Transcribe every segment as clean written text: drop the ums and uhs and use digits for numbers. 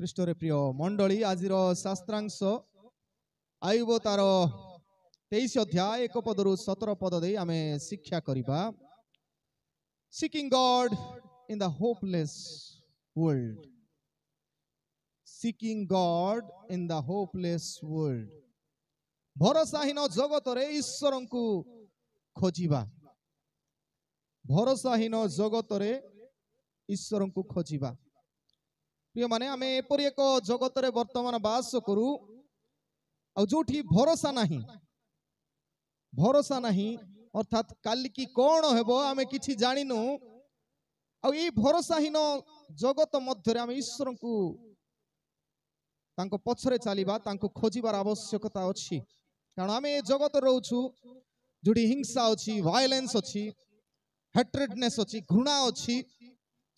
ଖ୍ରୀଷ୍ଟରେ ପ୍ରିୟ ମଣ୍ଡଳୀ ଆଜିର ଶାସ୍ତ୍ରାଂଶ ଆୟୁବ ତାର 23 ଅଧ୍ୟାୟ 1 ପଦରୁ 17 ପଦ ଦେଇ ଆମେ ଶିକ୍ଷା କରିବା। Seeking God in the hopeless world. Seeking God in the hopeless world. ଭରସାହୀନ ଜଗତରେ ଈଶ୍ୱରଙ୍କୁ ଖୋଜିବା। ଭରସାହୀନ ଜଗତରେ ଈଶ୍ୱରଙ୍କୁ ଖୋଜିବା। ପ୍ରିୟମାନେ ଆମେ ଏପରି ଏକ ଜଗତରେ ବର୍ତ୍ତମାନ ବାସ କରୁ ଆଉ ଯୋଉଠି ଭରସା ନାହିଁ ଅର୍ଥାତ୍ କାଲି କି କଣ ହେବ ଆମେ କିଛି ଜାଣିନୁ। ଆଉ ଏହି ଭରସାହୀନ ଜଗତ ମଧ୍ୟରେ ଆମେ ଈଶ୍ୱରଙ୍କୁ ତାଙ୍କ ପଛରେ ଚାଲିବା, ତାଙ୍କୁ ଖୋଜିବାର ଆବଶ୍ୟକତା ଅଛି। କାରଣ ଆମେ ଏ ଜଗତରେ ରହୁଛୁ ଯୋଉଠି ହିଂସା ଅଛି, ଭାୟୋଲେନ୍ସ ଅଛି, ହେଟ୍ରେଡନେସ୍ ଅଛି, ଘୃଣା ଅଛି,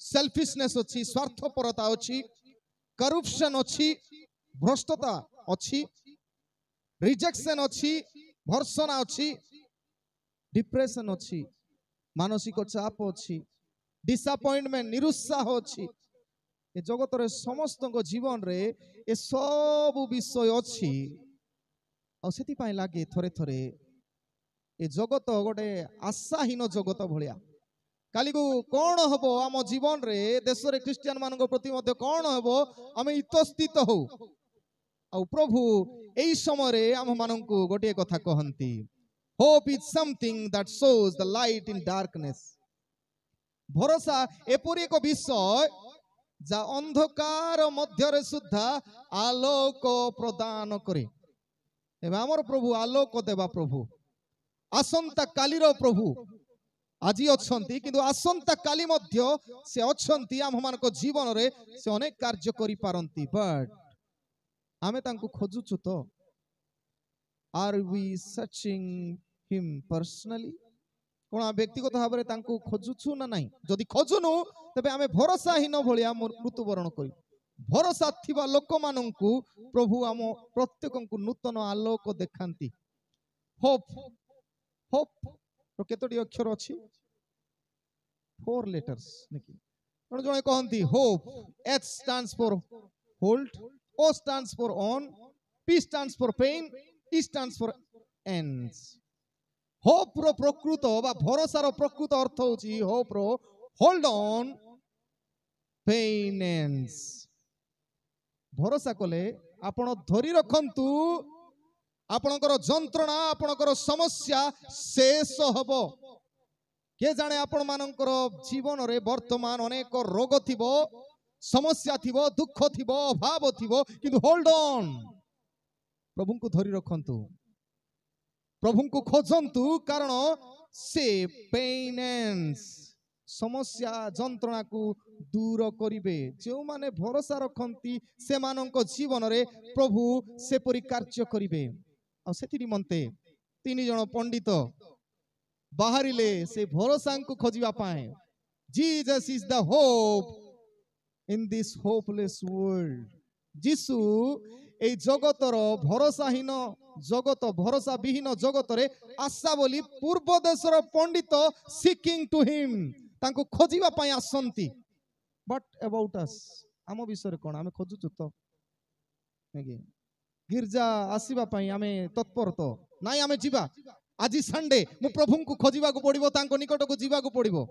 ସେଲ୍ଫିଶନେସ୍ ଅଛି, ସ୍ୱାର୍ଥପରତା ଅଛି, କରପ୍ସନ ଅଛି, ଭ୍ରଷ୍ଟତା ଅଛି, ରିଜେକ୍ସନ ଅଛି, ଭର୍ସନା ଅଛି, डिप्रेशन अच्छी, मानसिक चाप अच्छी, डिसअपॉइंटमेंट निरुत्साह अच्छी। ए जगत रे समस्त जीवन रे ए सब विषय अच्छी। आ सेति पाई लागे थरे थरे ए जगत गोटे आशाहीन जगत भलिया। काली को कौन हबो आम जीवन रे देश रे क्रिश्चियन मानक प्रति मध्य कौन हबो आमे इतस्थित हो। आ प्रभु एई समय रे आम मानकु गोटे कथा कहंती, hope is something that shows the light in darkness. भरोसा एपरि एक विषय जा अंधकार मध्यरे सुद्धा आलोक प्रदान करे। एबे हमर प्रभु आलोक देवा प्रभु, आसंता कालीर प्रभु आजि अछंती, किंतु आसंता काली मध्य से अछंती आम मानक जीवन रे से अनेक कार्य करि पारंती। बट आमे तांको खोजुछु तो, are we searching him personally? कोन व्यक्तिगत भाव रे तांको खोजुछु ना नाही? जदि खोजुनु तबे आमे भरोसाहीन भलिया मृत्युवरण करी। भरोसा थिबा लोक माननकु प्रभु आम प्रत्येकंकु नूतन आलोक देखांती। होप, होप रो केतोटी अक्षर अछि? 4 letters नेकी। कोन जणे कहंती hope, H stands for hold, O stands for on, P stands for pain, E stands for ends. Hope रो प्रकृत बा भरोसा रो प्रकृत अर्थ होची होप रो होल्ड ऑन पेन एंड्स। भरोसा कले आपण धरी रखंतु आपणकर जंत्रणा, आपणकर समस्या शेष हबो। के जाने आपण मानकर जीवन रे वर्तमान अनेक रोग थिबो, समस्या थिबो, दुख थिबो, अभाव थिबो, किंतु होल्ड ऑन, प्रभु को धरी रखंतु, प्रभु को खोजंतु, कारण से पेनेंस समस्या जंत्रणा को दूर करिवे। जो माने भरोसा रखंती से मानक जीवन रे प्रभु से परि कार्य करिवे। आ सेति निमंते 3 जण पंडित बाहरिले से भरोसा को खोजिबा पाए। Jesus is the hope in this hopeless world. जीसु ए जगतर भरोसाहीन जगत, भरोसा विहीन जगत रे आशा बोली पूर्व देशर पंडित सीकिंग टू हिम, तांको खोजिबा पई आसंती। बट अबाउट अस, आम विषय कोन आमे खोजुछु तो नेकी गिरजा आसीबा पई आमे तत्पर तो नाइ? आमे जिबा आजि संडे मु प्रभु को खोजिबा को पड़िबो, तांको निकट को जिबा को पड़िबो।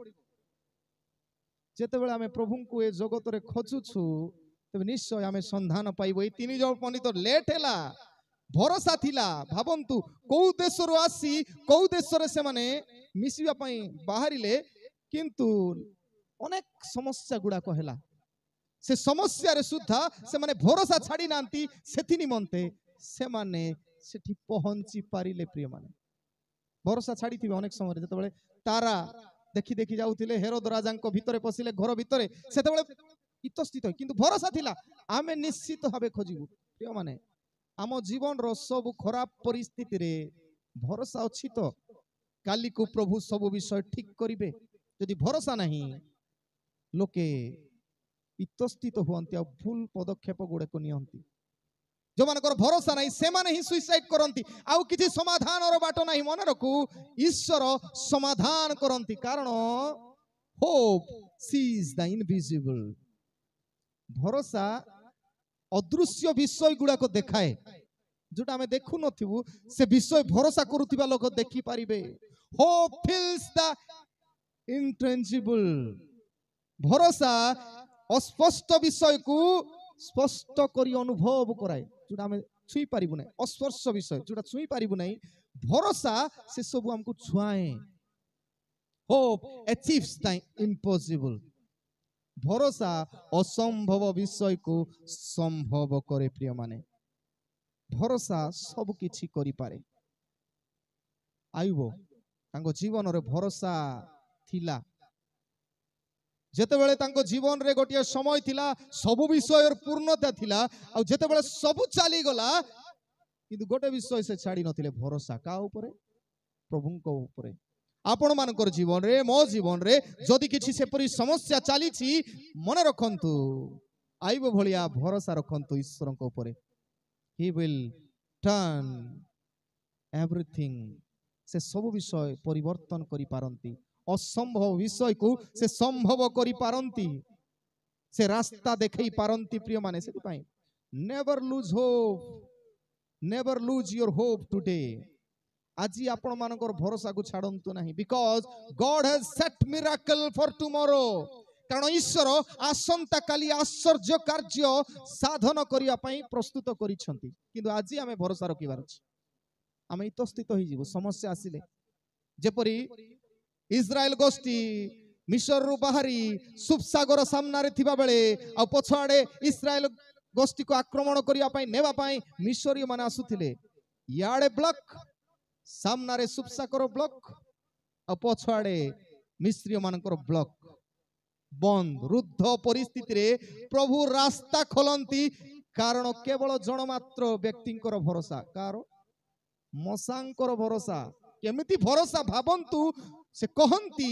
जेते बेले आमे प्रभु को ए जगत रे खोजुछु तबे निश्चय आमे संधान पाइबो। ए 3 जण पंडित लेट हैला, भरोसा थिला। भाबंतु को देश रो आसी को देश रे से माने मिसिबा पई बाहरिले, किंतु अनेक समस्या गुडा कहला। से समस्या रे सुद्धा से माने भरोसा छाडी नांती, सेथि निमंते से माने सेठी पहुंची पारिले। प्रिय माने भरोसा छाडी थिबे अनेक समय जते बेले तारा देखि देखि जाउथिले, हेरोद राजांको भितरे पसिले घर भितरे, सेते बेले इतस्थित, किंतु भरोसा थिला आमे निश्चित भाबे खोजिबु। प्रिय माने आम जीवन रो सब खराब परिस्थिति रे भरोसा अछि तो काली को प्रभु सब विषय ठीक करिवे। यदि भरोसा नहीं लोके इतस्थित हुअंती आ भूल पदक्षेप गुडे को नियंती। जो मानकर भरोसा नहीं से माने ही सुइसाइड करंती। आउ किछि समाधान रो बाट नहीं। मन रखु ईश्वर समाधान करंती, कारण होप सीज द इनविजिबल। भरोसा अदृश्य विषय गुड़ाक देखाए जोटा आम देखु नथिबु से विषय भरोसा करुथिबा लोक देखि पारिबे। Hope fills the intangible. भरोसा अस्पष्ट विषय को स्पष्ट करी अनुभव कराए जोटा आम छुई पारिबु नै। अस्पर्श विषय जोटा छुई पारिबु नै भरोसा से सब हमको छुआए। Hope achieves the impossible. भरोसा असंभव विषय को संभव करे। प्रिय माने भरोसा सब किछि करि पारे। आयुब तांको जीवन रे भरोसा थिला। जेतेबेले तांको जीवन रे गोटिया समय थिला सब विषय पूर्णता थिला आ जेतेबेले सब चली गला किंतु गोटे विषय से छाड़ी नथिले भरोसा का ऊपर प्रभुंको ऊपर। आपण मानकर जीवन रे मो जीवन रे जदि किछि सेपरि समस्या चली छी मन रखंतु आइबो भलिया भरोसा रखंतु ईश्वर को ऊपर। He will turn everything. से सब विषय परिवर्तन करि पारंती। असंभव विषय को से संभव करि पारंती। से रास्ता देखै पारंती। प्रिय माने सेति पई never lose hope. Never lose your hope today. आज आपण मानकर भरोसा को छाड़ंतु नहीं because God has set miracle for tomorrow. कारण ईश्वर आसंता काली आश्चर्य कार्य साधन करिया पई प्रस्तुत करिसंती। किंतु आज आमे भरोसा रखिबार अछि। आमे इतस्थित होई जीवो समस्या आसिले जेपरि इस्राएल गोष्ठी मिस्र रु बाहरी सुप सागर सामना रे थिबा बेले आ पछाडे इस्राएल गोष्ठी को आक्रमण करिया पई नेबा पई मिस्री माने आसुथिले। याडे ब्लॉक सामना रे सुप सागर ब्लॉक आ पछाडे मिस्री मानकर ब्लॉक बंद। रुद्ध परिस्थिति रे प्रभु रास्ता खोलंती। कारण केवल जन मात्र व्यक्तिंकर भरोसा कार मसांकर भरोसा। केमिति भरोसा भाबंतु से कहंती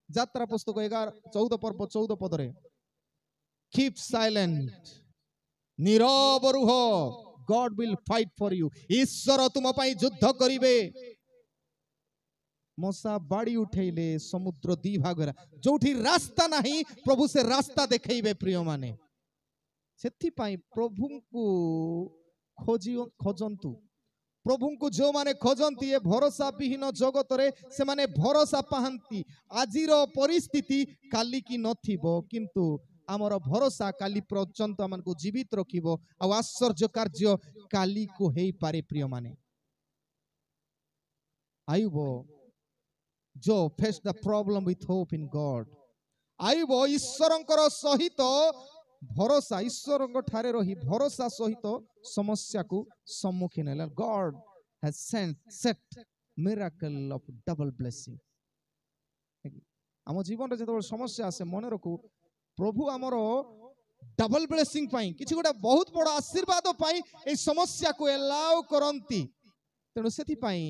यात्रा पुस्तक 11:14 पर्व 14 पदरे कीप साइलेंट। नीरव रुह God will fight for you. ईश्वर तुम पई युद्ध करिवे। मसा बाड़ी उठेले समुद्र दी भागरा जोठी रास्ता नहीं प्रभु से रास्ता देखैबे। प्रिय माने सेथि पई प्रभु को खोजंतु। प्रभु को जो माने खोजंती ए भरोसा विहीन जगत रे से माने भरोसा पाहंती। आजिर परिस्थिति काली की नथिबो किंतु आमर भरोसा काली पर्यंत आमन को जीवित रखिबो आ आश्चर्य कार्य काली को हेई पारे। प्रिय माने आयुब जो face the problem with hope in God. Ayub ईश्वरंकर सहित भरोसा ईश्वरंक ठारे रही भरोसा सहित समस्या को सम्मुखीन हेला। God has set miracle of double blessing. आम जीवन रे जतो समस्या आसे मन रखु प्रभु आमरो डबल ब्लेसिंग पाई किछि गोटा बहुत बड़ आशीर्वाद पाई ए समस्या को एलाउ करंती। तेनु सेति पाई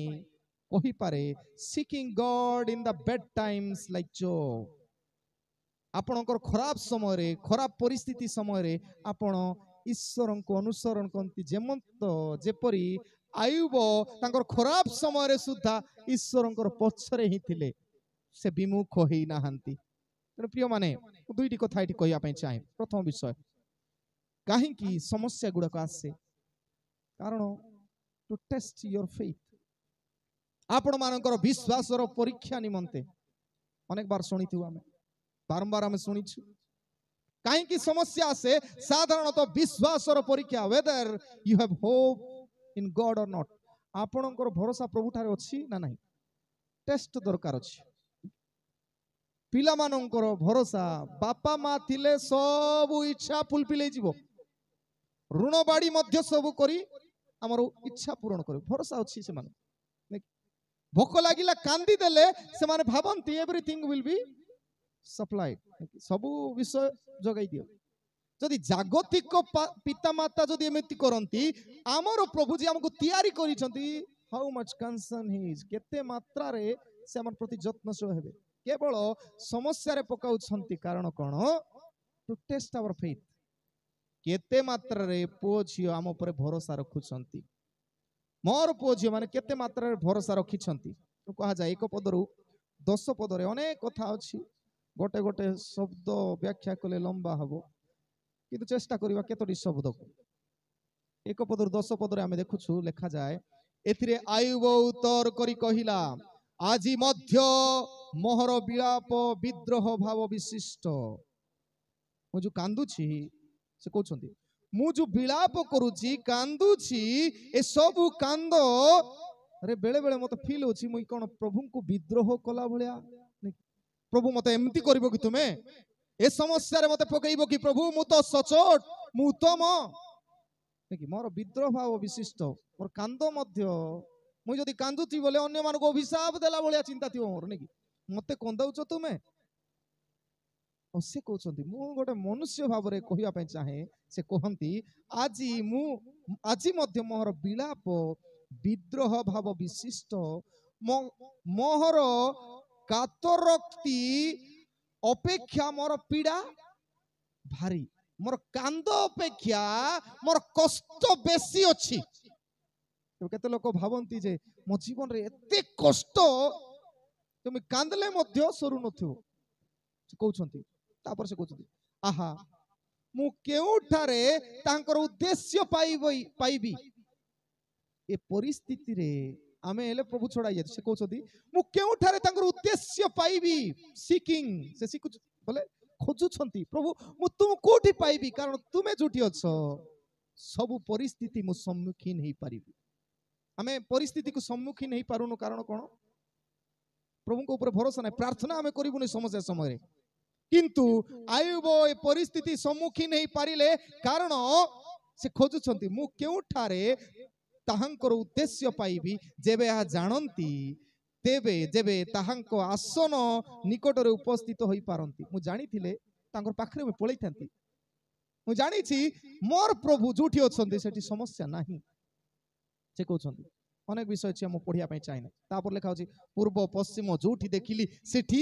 कहि पारे seeking God in the bed times like job. आपणकर खराब समय रे खराब परिस्थिति समय रे आपण ईश्वर को अनुसरण करती। जेमंत जेपरी आयुब तांकर खराब समय रे सुद्धा ईश्वरंकर पछरे ही थिले से विमुख होई नाहंती। तेणु प्रिय माने दुईटी कथा एठी कहिया पई चाहे। प्रथम विषय काहे की समस्या गुडा को आसे कारण टू टेस्ट योर फेथ। आपण मानकर विश्वास रो परीक्षा निमंते अनेक बार सुनिथु आमे बारंबार आमे सुनिछु। काहे की समस्या आसे साधारणतः विश्वास रो परीक्षा whether you have hope in God और नॉट। आपणकर भरोसा प्रभु ठारे अछि ना नाही टेस्ट दरकार अछि। पिला मानकर भरोसा बापा मा थिले सब इच्छा फुलफिल जीवो ऋण बाड़ी मध्य सब करी हमर इच्छा पूर्ण करे भरोसा अछि। से माने भोक लागिला कांदी देले से माने भाबंती एवरीथिंग विल बी सप्लाइड सबु विषय जगाई दियो। जदि जागतिक पिता माता जदि एमिति करंती हमर प्रभु जी हमको तैयारी करिसंती how much concern he is केते मात्रा रे से हमर प्रति यत्नशील हेबे। केवल समस्या रे पकाउछंती कारण कोन टू टेस्ट आवर फेथ। केते मात्रा रे पुओ झियो हम ऊपर भरोसा रखुछंती। मोर पुओ झियो माने केते मात्रा रे भरोसा रखिछंती। तो कहा जाय एक पदरु 10 पदरे अनेक कथा अछि गोटे गोटे शब्द व्याख्या कले लंबा हबो। किंतु चेष्टा करवा केतोटी शब्द को 1 पदर 10 पदरे आमे देखुछु लेखा जाए एथिरे आयुब उत्तर करी कहिला आजी मध्य मोहर विलाप विद्रोह भाव विशिष्ट मु जो कांदुछि से कहउछंती मु जो विलाप करूछि कांदुछि ए सब कांद अरे बेले बेले मते फील होछि मुई कोन प्रभु को विद्रोह कला भलिया प्रभु मते एमती करबो कि तुमे ए समस्या रे मते पकईबो कि प्रभु मु तो सचोट मु उत्तम देखि मोर विद्रोह भाव विशिष्ट मोर कांद मध्य मु जदी कांदुथि बोले अन्य मान को अभिशाप देला भलिया चिंता थिबो मोर नेकी मते कंदाउछ तुमे और से कहउछंती मु गोटे मनुष्य भाव रे कहिया पय चाहे से कहंती आजी मध्य मोर विलाप विद्रोह भाव विशिष्ट मोहर कातरक्ति अपेक्षा मोर पीड़ा भारी मोर कांद अपेक्षा मोर कष्ट बेसी अछि केते लोक भावंती जे मो जीवन रे एते कष्ट तुम कांदले मध्य सरू नथियो से कहउछंती तापर से कहउछंती आहा मु केउठारे तांकर उद्देश्य पाइबी ए परिस्थिति रे आमे हेले प्रभु छड़ाई जाय से कहउछंती मु केउठारे तांकर उद्देश्य पाइबी सीकिंग से सीकु बोले खोजुछंती प्रभु मु तुम कोठी पाइबी कारण तुमे जुटी अछो सब परिस्थिति मु सम्मुखीन हेई पारिबी आमे परिस्थिति को सम्मुखीन हेई पारुनो कारण कोन प्रभु को ऊपर भरोसा नै प्रार्थना आमे करिबुनी समस्या समय रे किंतु आयुब ए परिस्थिति सम्मुखीन हेई पारिले कारण से खोजुछंती मु केउठारे ताहांकर उद्देश्य पाइबी जेबे आ जानंती तेबे जेबे ताहांको आसन निकट रे उपस्थित होई पारंती मु जानिथिले तांकर पाखरे में पळै थांती मु जानिछि मोर प्रभु जुठी अछंती सेठी समस्या नाही से कहउछंती अनेक विषय छै हम पढिया पय चाहि नै तापर लेखा होछि पूर्व पश्चिम जुठी देखिली सेठी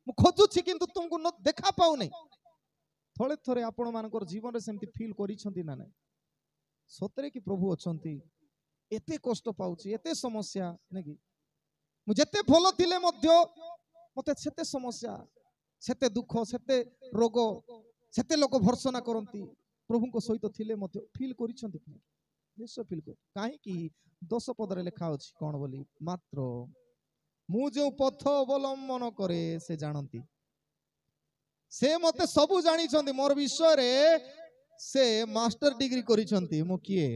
मु खोजुछि किंतु तुमको न देखा पाउ नै थोड़े थोड़े आपण मानकर जीवन रे सेमती फील करिसंती ना नै सतरे कि प्रभु अछंती एते कष्ट पाउछि एते समस्या नेकी मु जेते भलो थिले मध्य मते सेते समस्या सेते दुख सेते रोग सेते लोक भर्सना करंती प्रभु को सहित थिले मध्य फील करिसंती निश्चय फील कर काहे कि 10 पद रे लिखा अछि कोन बोली मात्र मु जो पथ अवलंबन करे से जानंती से मते सबु जानि छंती मोर विषय रे से मास्टर डिग्री करिसंती मु किए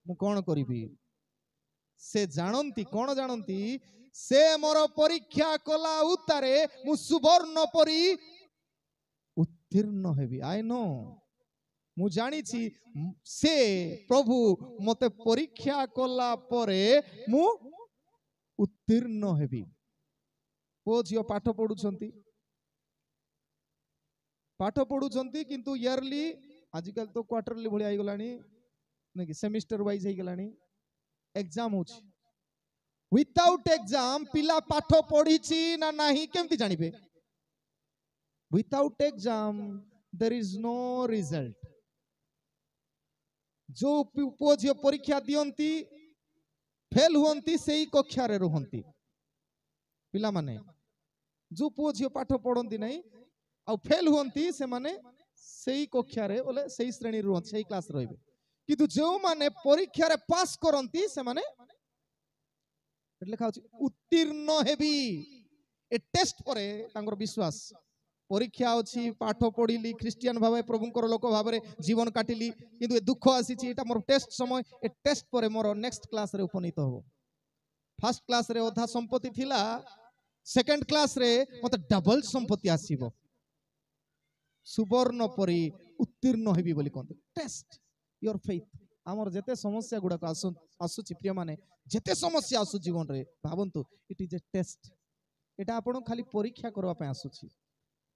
मु कोन करिबी से जानंती कोन जानंती से मोर परीक्षा कला उतारे मु सुवर्ण परी उत्तीर्ण हेबी आई नो मु जानी छी से प्रभु मते परीक्षा कला परे मु उत्तीर्ण हेबी ओ जियो पाठ पढुछंती किंतु इयरली आजिकल तो क्वार्टरली भली आइ गलानी नेकी सेमिस्टर वाइज हे गलानी एग्जाम होछि विदाउट एग्जाम पिला पाठ पढ़ी ना नहीं केमती जानिबे without exam there is no result जो पुओ झियो परीक्षा दियंती फेल हुअंती सेही कक्षा रे रहंती पिला माने जो पुओ झियो पाठ पढ़ंती नहीं आ फेल हुअंती से माने सेही कक्षा रे बोले सेही श्रेणी रे रहंती सेही क्लास रहबे किंतु जो माने परीक्षा रे पास करंती से माने लिखा उत्तीर्ण हेबी ए टेस्ट परे तांकर विश्वास परीक्षा अछि पाठ पढ़िली क्रिश्चियन भाव प्रभुंकर लोक भाव जीवन काटिली किंतु ए दुख आसी एटा मोर टेस्ट समय ए टेस्ट परे मोर नेक्स्ट क्लास रे उपनीत हो फर्स्ट क्लास रे अधा संपत्ति थिला सेकंड क्लास रे मते डबल संपत्ति आसीबो सुवर्ण परी उत्तीर्ण हेबी बोली कोन टेस्ट योर फेथ आमर जेते समस्या गुडा आसुची प्रिय माने जेते समस्या आसु जीवन रे भाबंतु इट इज ए टेस्ट एटा आपण खाली परीक्षा करबा पय आसुची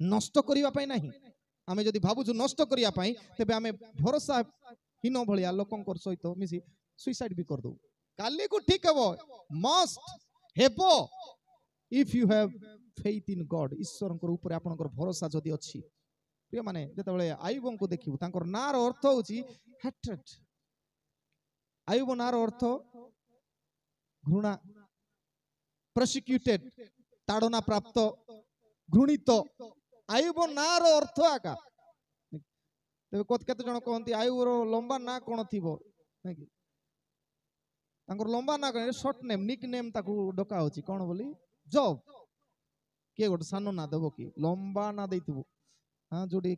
नष्ट करिबा पय नाही आमे जदी भाबुछु नष्ट करिया पय तेबे आमे भरोसा हीन भलिया लोकंकर सहित मिसी सुसाइड भी कर दो काली को ठीक हेबो मस्ट हेबो if you have faith in God ईश्वरंकर ऊपर आपनकर भरोसा जदी अछि प्रिय माने जेतेबेले आयुबन को देखिबु तांकर नार अर्थ होची हेट्रेड आयुब नार अर्थ घृणा प्रोसिक्यूटेड ताड़ना प्राप्त घृणित आयुब नार अर्थ आका ତେବେ କେତେ ଜଣ କହନ୍ତି ଆୟୁର ଲମ୍ବା ନା କଣ ଥିବ ନାଇଁ କି ତାଙ୍କର ଲମ୍ବା ନା କଣ ସର୍ଟ ନେମ୍ ନିକ୍ ନେମ୍ ତାକୁ ଡକା ହଉଛି କଣ ବୋଲି ଜବ୍ କିଏ ଗୋଟେ ସାନ ନା ଦେବ କି ଲମ୍ବା ନା ଦେଇଥିବୁ ହଁ ଯୋଉଠି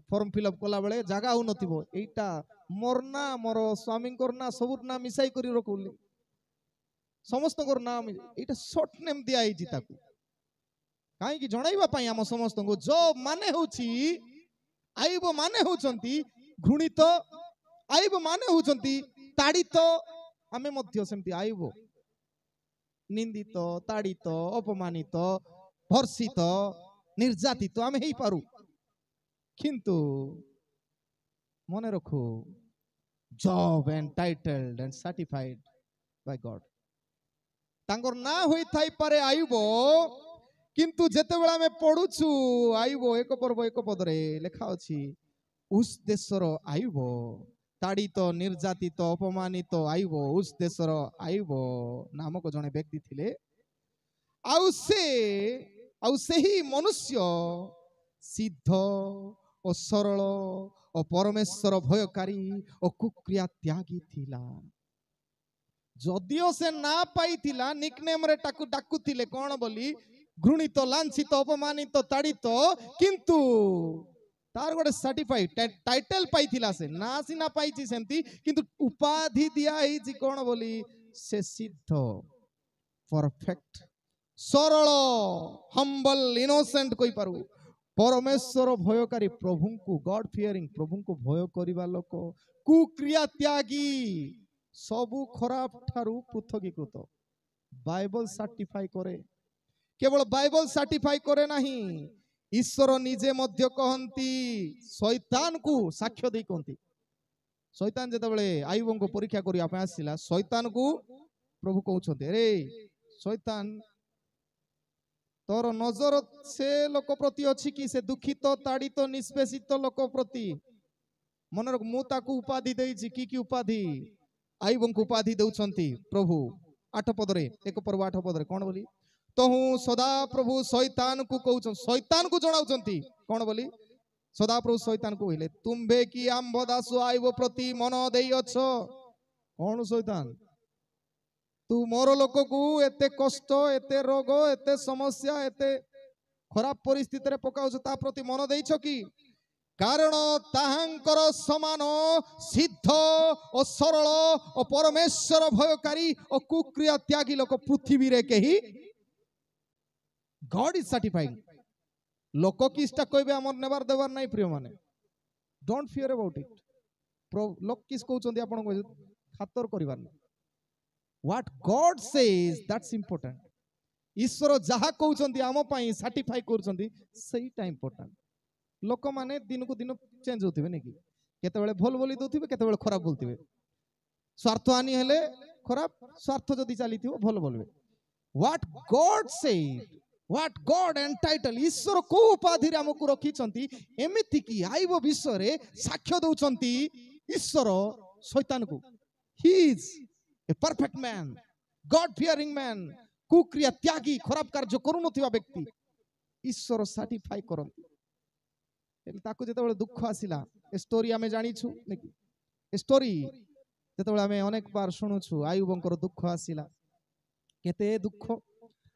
ଫର୍ମ ଫିଲ୍ଅପ୍ କଲା ବେଳେ ଜାଗା ହଉନଥିବ ଏଇଟା ମୋର ନା ମୋର ସ୍ୱାମୀଙ୍କର ନା ସବୁ ନା ମିଶାଇ କରି ରଖୁଲି ସମସ୍ତଙ୍କର ନାଁ ଏଇଟା ସର୍ଟ ନେମ୍ ଦିଆ ହେଇଛି ତାକୁ କାହିଁକି ଜଣାଇବା ପାଇଁ ଆମ ସମସ୍ତଙ୍କୁ ଜବ୍ ମାନେ ହଉଛି ଆୟୁବ ମାନେ ହଉଛନ୍ତି ଘୃଣିତ ଆୟୁବ ମାନେ ହଉଛନ୍ତି ତାଡ଼ିତ ଆମେ ମଧ୍ୟ ସେମିତି ଆୟୁବ ନିନ୍ଦିତ ତାଡ଼ିତ ଅପମାନିତ ଭର୍ଷିତ ନିର୍ଯାତିତ ଆମେ ହେଇପାରୁ କିନ୍ତୁ ମନେ ରଖୁ ଜବ୍ ଏଣ୍ଟାଇଟେଲ୍ଡ ଏଣ୍ଡ ସାର୍ଟିଫାଇଡ୍ ବାଇ ଗଡ୍ ତାଙ୍କର ନାଁ ହୋଇଥାଇପାରେ ଆୟୁବ କିନ୍ତୁ ଯେତେବେଳେ ଆମେ ପଢୁଛୁ ଆୟୁବ ଏକ ପର୍ବ ଏକ ପଦରେ ଲେଖା ଅଛି ଉସ୍ ଦେଶର ଆୟୁବ ତାଡ଼ିତ ନିର୍ଯାତିତ ଅପମାନିତ ଆୟୁବ ଉସ୍ ଦେଶର ଆୟୁବ ନାମକ ଜଣେ ବ୍ୟକ୍ତି ଥିଲେ ଆଉ ସେହି ମନୁଷ୍ୟ ସିଦ୍ଧ ଓ ସରଳ ଓ ପରମେଶ୍ୱର ଭୟକାରୀ ଓ କୁକ୍ରିୟା ତ୍ୟାଗୀ ଥିଲା ଯଦିଓ ସେ ନା ପାଇଥିଲା ନିକନେମ୍ ରେ ତାକୁ ଡାକୁଥିଲେ କଣ ବୋଲି ଘୃଣିତ ଲାଞ୍ଛିତ ଅପମାନିତ ତାଡ଼ିତ କିନ୍ତୁ ତାର ଗୋଟେ ସାର୍ଟିଫାଇଡ୍ ଟାଇଟେଲ ପାଇଥିଲା ସେ ନା ସିନା ପାଇଛି ସେମିତି କିନ୍ତୁ ଉପାଧି ଦିଆ ହେଇଛି କଣ ବୋଲି ସେ ସିଦ୍ଧ ପରଫେକ୍ଟ ସରଳ ହମ୍ବଲ ଇନୋସେଣ୍ଟ କହିପାରୁ ପରମେଶ୍ୱର ଭୟକାରୀ ପ୍ରଭୁଙ୍କୁ ଗଡ୍ ଫିୟରିଂ ପ୍ରଭୁଙ୍କୁ ଭୟ କରିବା ଲୋକ କୁକ୍ରିୟା ତ୍ୟାଗୀ ସବୁ ଖରାପ ଠାରୁ ପୃଥକୀକୃତ ବାଇବଲ ସାର୍ଟିଫାଇ କରେ କେବଳ ବାଇବଲ ସାର୍ଟିଫାଇ କରେ ନାହିଁ ଈଶ୍ୱର ନିଜେ ମଧ୍ୟ କହନ୍ତି ଶୈତାନକୁ ସାକ୍ଷ୍ୟ ଦେଇ କହନ୍ତି ଶୈତାନ ଯେତେବେଳେ ଆୟୁବଙ୍କୁ ପରୀକ୍ଷା କରିବା ପାଇଁ ଆସିଲା ଶୈତାନକୁ ପ୍ରଭୁ କହୁଛନ୍ତି ରେ ଶୈତାନ ତୋର ନଜର ସେ ଲୋକ ପ୍ରତି ଅଛି କି ସେ ଦୁଃଖିତ ତାଡ଼ିତ ନିଷ୍ପେଷିତ ଲୋକ ପ୍ରତି ମନେ ରଖ ମୁଁ ତାକୁ ଉପାଧି ଦେଇଛି କି ଉପାଧି ଆୟୁବଙ୍କୁ ଉପାଧି ଦେଉଛନ୍ତି ପ୍ରଭୁ 8 ପଦରେ ଏକ ପର୍ବ 8 ପଦରେ କଣ ବୋଲି ତହୁ ସଦାପ୍ରଭୁ ଶୈତାନକୁ କହୁଛନ୍ତି ଶୈତାନକୁ ଜଣାଉଛନ୍ତି କଣ ବୋଲି ସଦାପ୍ରଭୁ ଶୈତାନକୁ କହିଲେ ତୁମ୍ଭେ କି ଆମ୍ଭ ଦାସ ଆୟୁବ ପ୍ରତି ମନ ଦେଇଅଛ କଣ ଶୈତାନ ତୁ ମୋର ଲୋକକୁ ଏତେ କଷ୍ଟ ଏତେ ରୋଗ ଏତେ ସମସ୍ୟା ଏତେ ଖରାପ ପରିସ୍ଥିତିରେ ପକାଉଛୁ ତା ପ୍ରତି ମନ ଦେଇଛ କି କାରଣ ତାହାଙ୍କର ସମାନ ସିଦ୍ଧ ଓ ସରଳ ଓ ପରମେଶ୍ୱର ଭୟକାରୀ ଓ କୁକ୍ରିୟା ତ୍ୟାଗୀ ଲୋକ ପୃଥିବୀରେ କେହି ଗଡ୍ ଇଜ ସାର୍ଟିଫାଇଙ୍ଗ ଲୋକ କିଛିଟା କହିବେ ଆମର ନେବାର ଦେବାର ନାହିଁ ପ୍ରିୟ ମାନେ ଡୋଣ୍ଟ ଫିୟର ଆବାଉଟ ଇଟ ଲୋକ କିସ କହୁଛନ୍ତି ଆପଣଙ୍କୁ ଖାତର କରିବାର ନାହିଁ What God says, that's important. ଈଶ୍ୱର ଯାହା କହୁଛନ୍ତି ଆମ ପାଇଁ ସାର୍ଟିଫାଇ କରୁଛନ୍ତି ସେଇଟା ଇମ୍ପୋର୍ଟାଣ୍ଟ ଲୋକମାନେ ଦିନକୁ ଦିନ ଚେଞ୍ଜ ହଉଥିବେ ନାଇଁ କି କେତେବେଳେ ଭଲ ବୋଲି ଦଉଥିବେ କେତେବେଳେ ଖରାପ ବୋଲୁଥିବେ ସ୍ୱାର୍ଥ ହାନି ହେଲେ ଖରାପ ସ୍ୱାର୍ଥ ଯଦି ଚାଲିଥିବ ଭଲ ବୋଲବେ What God said, what God entitled ଈଶ୍ୱର କୋଉ ଉପାଧିରେ ଆମକୁ ରଖିଛନ୍ତି ଏମିତି କି ଆୟୁବ ବିଷୟରେ ସାକ୍ଷ୍ୟ ଦଉଛନ୍ତି ଈଶ୍ୱର ଶୈତାନକୁ He is a perfect man, God fearing man, କୁକ୍ରିୟା Tyagi ଖରାପ କାର୍ଯ୍ୟ କରୁନଥିବା ବ୍ୟକ୍ତି ଈଶ୍ୱର ସାର୍ଟିଫାଇ କରନ୍ତି ତାକୁ ଯେତେବେଳେ ଦୁଃଖ ଆସିଲା ଏ ଷ୍ଟୋରି ଆମେ ଜାଣିଛୁ ନାକି ଏ ଷ୍ଟୋରି ଯେତେବେଳେ ଆମେ ଅନେକ ବାର ଶୁଣୁଛୁ ଆୟୁବଙ୍କର ଦୁଃଖ ଆସିଲା କେତେ ଦୁଃଖ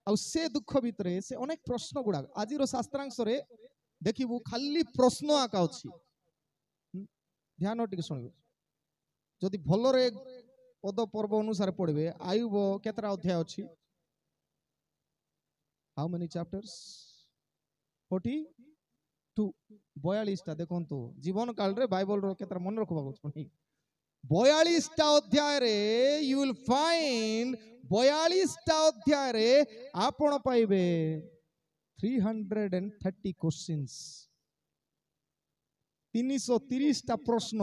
ଆଉ ସେ ଦୁଃଖ ଭିତରେ ସେ ଅନେକ ପ୍ରଶ୍ନ ଗୁଡାକ ଆଜିର ଶାସ୍ତ୍ରାଂଶରେ ଦେଖିବୁ ଖାଲି ପ୍ରଶ୍ନ ଆକା ଅଛି ଧ୍ୟାନ ଟିକେ ଶୁଣିବୁ ଯଦି ଭଲରେ ପଦ ପର୍ବ ଅନୁସାରେ ପଢିବେ ଆୟୁବ କେତେଟା ଅଧ୍ୟାୟ ଅଛି how many chapters 42 42ଟା ଦେଖନ୍ତୁ ଜୀବନ କାଳରେ ବାଇବଲର କେତେଟା ମନେ ରଖିବାକୁ 42ଟା ଅଧ୍ୟାୟରେ you will find 42ଟା ଅଧ୍ୟାୟରେ ଆପଣ ପାଇବେ 330 questions 330ଟା ପ୍ରଶ୍ନ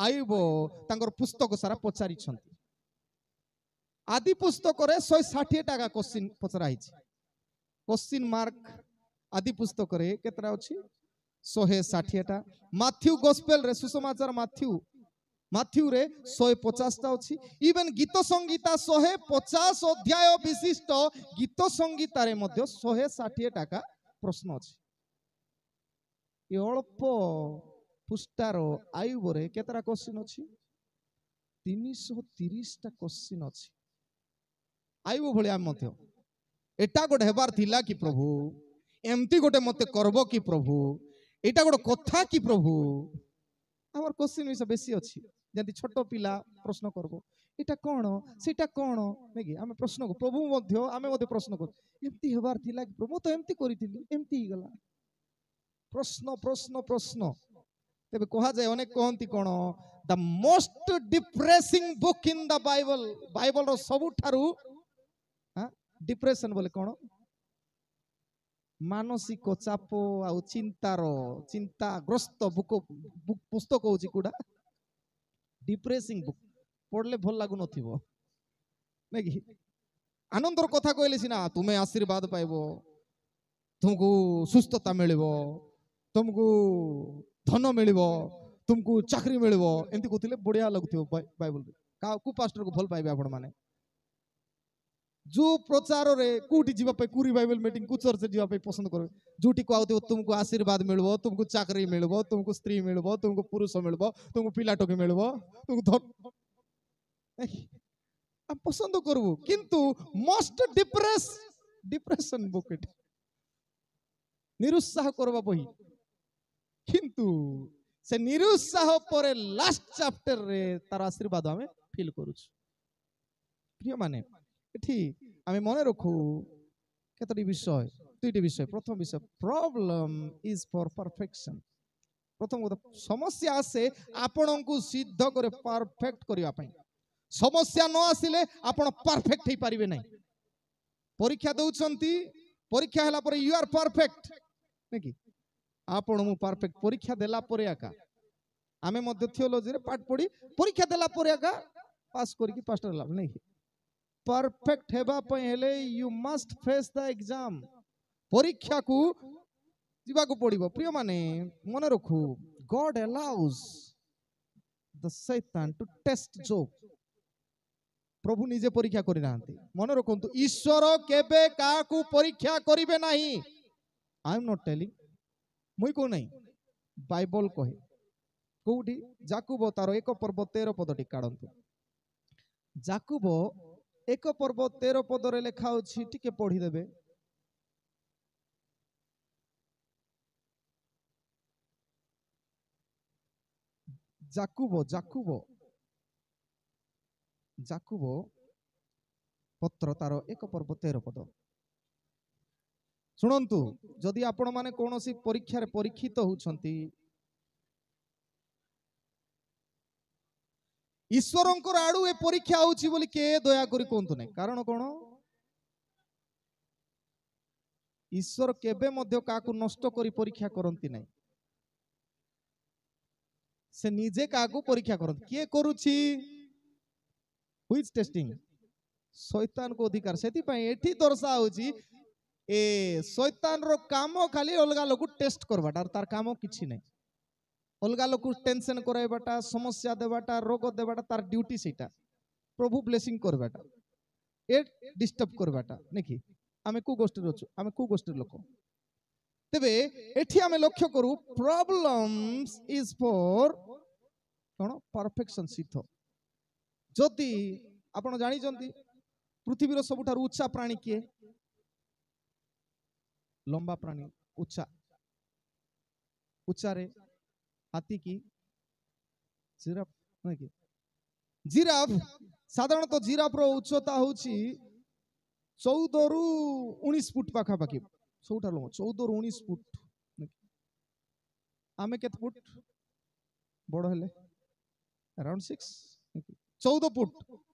ଆୟୁବ ତାଙ୍କର ପୁସ୍ତକ ସାରା ପଚାରିଛନ୍ତି ଆଦି ପୁସ୍ତକରେ 160ଟା କ୍ୱେଶ୍ଚିନ୍ ପଚରା ହେଇଛି କ୍ୱେଶ୍ଚିନ୍ ମାର୍କ ଆଦି ପୁସ୍ତକରେ କେତେଟା ଅଛି 160ଟା ମାଥ୍ୟୁ ଗସ୍ପେଲରେ ସୁସମାଚାର ମାଥ୍ୟୁରେ 150ଟା ଅଛି ଇଭେନ୍ ଗୀତ ସଂଗୀତା 150 ଅଧ୍ୟାୟ ବିଶିଷ୍ଟ ଗୀତ ସଂଗୀତାରେ ମଧ୍ୟ 160ଟା ପ୍ରଶ୍ନ ଅଛି ଏ ଅଳ୍ପ पुष्टार आयुबरे केतरा क्वेश्चन अछि 330टा क्वेश्चन अछि आयुब भलिया मध्य एटा गोटे हेबार थिला कि प्रभु एमती गोटे मते करबो कि प्रभु एटा गोटे कथा कि प्रभु हमर क्वेश्चन विषय बेसी अछि जदि छोट पिला प्रश्न करबो एटा कोन सेटा कोन नै कि हम प्रश्न को प्रभु मध्य आमे मते प्रश्न कर एमती हेबार थिला कि प्रभु तो एमती करिथिली एमती गला प्रश्न प्रश्न प्रश्न तेबे कहा जाय अनेक कहंती कोन the most depressing book in the Bible Bible रो सबुठारु डिप्रेशन बोले कोन मानसिक चाप आउ चिंताग्रस्त बुक पुस्तक होची कुडा डिप्रेसिंग बुक पढ़ले भल लागु नथिबो नै कि आनंदर कथा कहले सिना तुमे आशीर्वाद पाइबो तुमको सुस्थता मिलिबो तुमको धन मिलिबो तुमको चाकरी मिलिबो एंती कहथिले बढ़िया लागुथिबो बाइबल का को पास्टर को भल पाइबे आपण माने जो प्रचार रे कोठी जीवा पे कुरी बाइबल मीटिंग को चर्च जीवा पे पसंद करो जोटी को आउते तुमको आशीर्वाद मिलबो तुमको चाकरी मिलबो तुमको स्त्री मिलबो तुमको पुरुष मिलबो तुमको पिला टोके मिलबो तुमको धन हम पसंद करबो किंतु मोस्ट डिप्रेशन बुक इट निरुत्साह करबा बही किंतु से निरुत्साह परे लास्ट चैप्टर रे तार आशीर्वाद हमें फील करूछ प्रिय माने एठी आमे मने रखू केतटी विषय दुईटी विषय प्रथम विषय प्रॉब्लम इज फॉर परफेक्शन प्रथम কথা समस्या आसे आपनकु सिद्ध करे परफेक्ट करिया पई समस्या न आसिले आपण परफेक्ट हे पारिबे नै परीक्षा दउचंती परीक्षा हला पर यू आर परफेक्ट नेकी आपण मु परफेक्ट परीक्षा देला परे आका आमे मध्य थियोलॉजी रे पाठ पढी परीक्षा देला परे आका पास करिकि पास्टर लाभ नै परफेक्ट हेबा पय हेले you must face the exam परीक्षा को जीवा को पड़िबो प्रिय माने मने रखू गॉड अलाउज द शैतान टू टेस्ट जॉब प्रभु निजे परीक्षा करि नांती मने रखंतु ईश्वर केबे का को परीक्षा करिवे नाही आई एम नॉट टेलिंग मुई को नहीं बाइबल कहे कोठी जाकुब तारो 1 पर्व 13 पदटी काढंतु जाकुब 1 पर्व 13 पद रे लेखा अछि टिके पढी देबे जाकुब जाकुब जाकुब पत्र तारो 1 पर्व 13 पद सुनंतु जदि आपण माने कोनोसी परीक्षा रे परीक्षित होउछंती ईश्वरंकर आडू ए परीक्षा होउछि बोली के दया करी कोंतु नै कारण कोन ईश्वर केबे मध्य काकू नष्ट करी परीक्षा करंती नै से निजे काकू परीक्षा करंती के करूछि व्हिच टेस्टिंग शैतान को अधिकार सेति पई एठी दर्शा होउछि ए शैतान रो काम खाली अलगा लोक टेस्ट करबाटा तार काम किछि नै अलगा लोक टेंशन कराइबाटा समस्या देबाटा रोग देबाटा तार ड्यूटी सेटा प्रभु ब्लेसिंग करबाटा ए डिस्टर्ब करबाटा नेकी आमे को गोष्ठी रछु आमे को गोष्ठी लोक तबे एठी आमे लक्ष्य करू problems is for cone perfection सिद्ध जदि आपण जानि जंती पृथ्वी रो सबुठार उच्चा प्राणी के लंबा प्राणी उच्चा उच्चा रे हाथी की जिराफ नै कि जिराफ साधारणतः जिराफ रो उच्चता होची 14 रु 19 फुट पाखा पाखी सबुठार लंबा 14 रु 19 फुट आमे केत फुट बड़ हेले अराउंड 6 14 फुट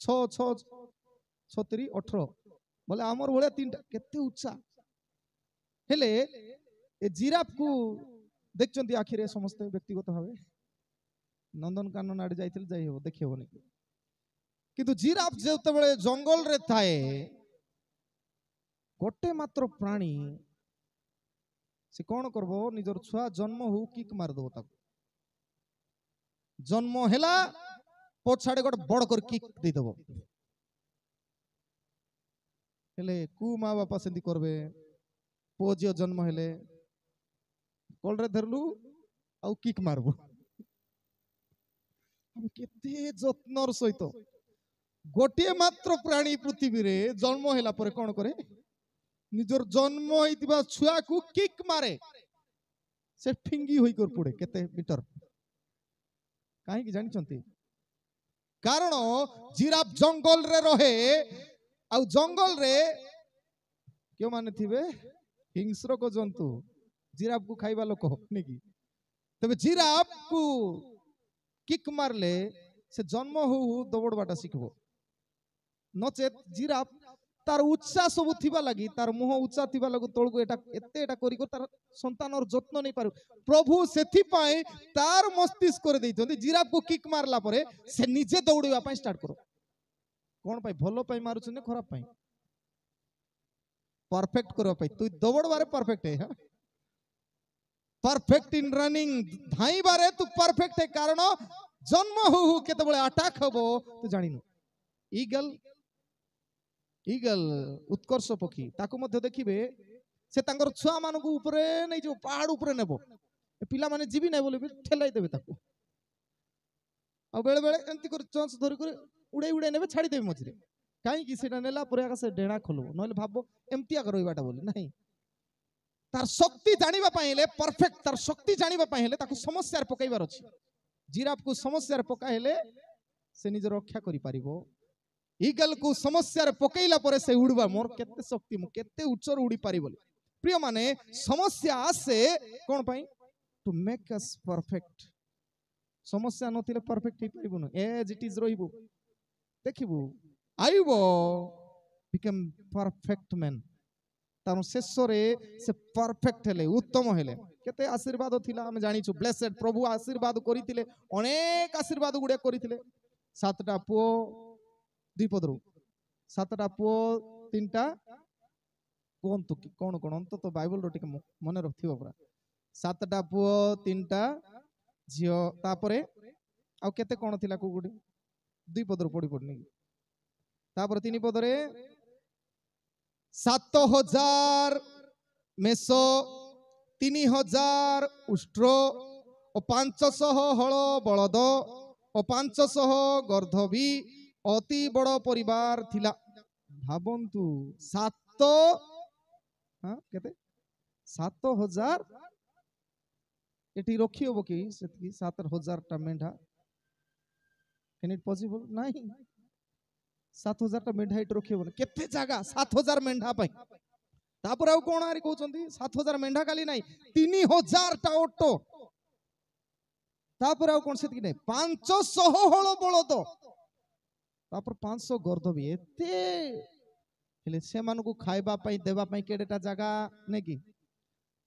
6 6 36 18 बोले आमर भले तीनटा केते उच्चा हेले ए जिराफ को देखचंती आखिरे समस्त व्यक्तिगत भावे नंदनकानन आडे जाइथिल जाई हो देखि होनी किंतु जिराफ जेते बेले जंगल रे थाए गोटे मात्र प्राणी से कोन करबो निजर छुआ जन्म हो किक मार दो ताको जन्म हेला पछाडे गोटे बड़ कर किक दे देबो हेले कु माँ बापा सेंती करबे पुओ झियो जन्म हेले कलरे धरलु आउ किक मारबो ଆମେ କେତେ ଯତ୍ନର ସହିତ ଗୋଟିଏ ମାତ୍ର ପ୍ରାଣୀ ପୃଥିବୀରେ ଜନ୍ମ ହେଲା ପରେ କଣ କରେ, ନିଜର ଜନ୍ମ ହେଇଥିବା ଛୁଆକୁ କିକ୍ ମାରେ, ସେ ଫିଙ୍ଗି ହୋଇକରି ପଡେ କେତେ ମିଟର। କାହିଁକି ଜାଣିଛନ୍ତି? କାରଣ ଜିରାଫ ଜଙ୍ଗଲରେ ରହେ, ଆଉ ଜଙ୍ଗଲରେ କେଉଁମାନେ ଥିବେ? ହିଂସ୍ରକ ଜନ୍ତୁ, ଜିରାଫ କୁ ଖାଇବା ଲୋକ ନାକି। ତେବେ ଜିରାଫ କୁ କିକ୍ ମାରଲେ ସେ ଜନ୍ମ ହଉ ହଉ ଦୌଡବାଟା ଶିଖିବ। ନଚେତ ଜିରାଫ ତାର ଉଚ୍ଚା ସବୁ ଥିବା ଲାଗି, ତାର ମୁହଁ ଉଚ୍ଚା ଥିବା ଲାଗି ତଳକୁ ଏଟା କରି ତାର ସନ୍ତାନର ଯତ୍ନ ନେଇ ପାରୁ। ପ୍ରଭୁ ସେଥିପାଇଁ ତାର ମସ୍ତିଷ୍କରେ ଦେଇଛନ୍ତି, ଜିରାଫ କୁ କିକ୍ ମାରଲା ପରେ ସେ ନିଜେ ଦୌଡ଼ିବା ପାଇଁ ଷ୍ଟାର୍ଟ କର। କଣ ପାଇଁ? ଭଲ ପାଇଁ ମାରୁଛନ୍ତି ନା ଖରାପ ପାଇଁ? परफेक्ट करो भाई, तू दौड़ बारे परफेक्ट है, परफेक्ट इन रनिंग, धाई बारे तू परफेक्ट है। कारण जन्म हो केते बळे अटैक हबो तू जानिनु। ईगल ईगल उत्कर्ष पक्षी ताको मध्य देखिबे, से तांकर छुआ मानकु ऊपरे नै जो पहाड़ ऊपरे नेबो, पिला माने जीवी नै बोले ठेलाई देबे ताको, आ बेले बेले एंती कर चंस धरि कर उड़े उड़े नेबे छाड़ी देबे मझिरे। कहीं सेटा नेला पर आका से डेणा खोलबो, नहले भाबो एमती आकर रहिबाटा बोले नहीं। तार शक्ति जानिबा ପାଇଁ हेले परफेक्ट, तार शक्ति जानिबा ପାଇଁ हेले ताको समस्या रे पकाइबार अछि। जिराफ को समस्या रे पका हेले से निज रक्षा करि पारिबो। ईगल को समस्या रे पकाइला परे से उड़बा, मोर केते शक्ति, मु केते उच्चर उड़ी पारिबो। प्रिय माने समस्या आसे कोन पई? To make us perfect. समस्या नथिले परफेक्ट हे पारिबो न, एज इट इज रहिबो। देखिबो आयुब बिकम परफेक्ट मैन, तार शेषरे से परफेक्ट हेले, उत्तम हेले। केते आशीर्वाद थिला हम जानिछु, ब्लेसेड प्रभु आशीर्वाद करितिले, अनेक आशीर्वाद गुडे करितिले। 7टा पुओ द्विपदरु, 7टा पुओ 3टा कोंतु कि कोन कोन अंत तो बाइबल रो टिके मने रखथिबो पुरा। 7टा पुओ 3टा झियो, तापरे आ केते कोन थिला को गुडी द्विपदरु पडी पडनी। तापर 3 पदरे 7,000 मेसो, 3,000 उष्ट्र और 500 हल बलद और 500 गर्धवी, अति बड़ परिवार थिला। भाबंतु 7,000 एटी रखी होबो कि सेति 7,000 टा मेंढा? Can it possible? नहीं। 7,000 टा मेंढा इट रखी होबो, केते जागा 7,000 मेंढा पई। तापर आ कोन आरी कहउचंती 7,000 मेंढा खाली नहीं, 3,000 टा ओटो। तापर आ कोन सेति नहीं, 500 हल बलद, तापर 500 गर्धवी। एते हेले से मानको खाइबा पई देबा पई केडेटा जागा नै कि?